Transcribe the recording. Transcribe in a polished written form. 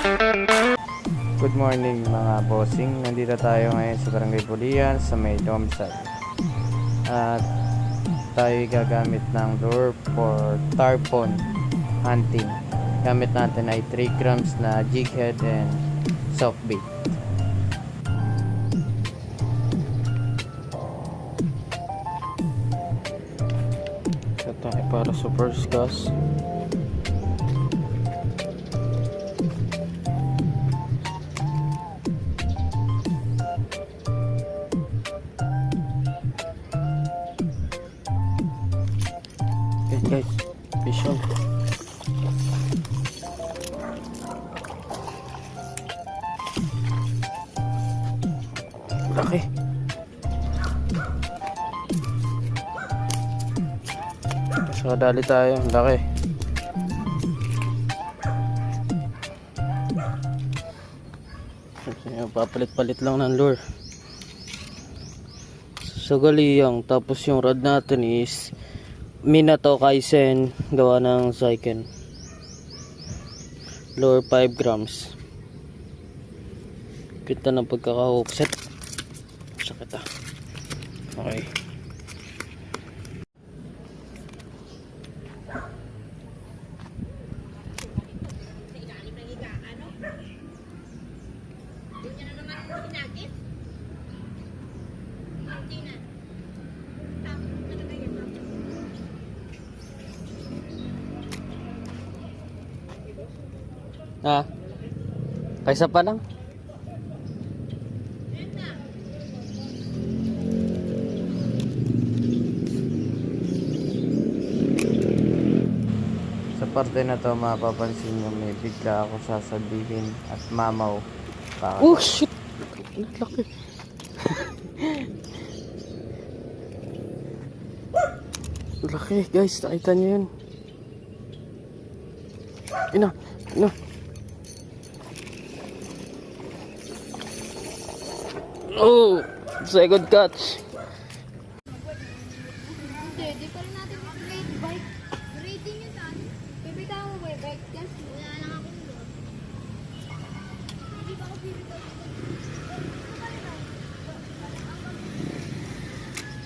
Good morning mga bossing. Nandito tayo ngayon sa Barangay Bulian sa may Domsal. At tayo gagamit ng lure for tarpon hunting. Gamit natin ay 3 grams na jig head and soft bait. Ito ay para sa first cast. Guys, fish on. Laki. So, dali tayo. Laki. Papalit-palit lang ng lure. Sa galiyang. Tapos yung rod natin is Minato Kaisen gawa ng Saiken. Lure 5 grams. Kita ng pagkaka-hookset. Sakit ah. Okay. Ah, kaysa pa lang. Sa parte na to mapapansin nyo may bigla ako sasabihin at mamaw. Oh shit! Laki. Laki guys, nakita nyo yun. Ina. Oh, second catch.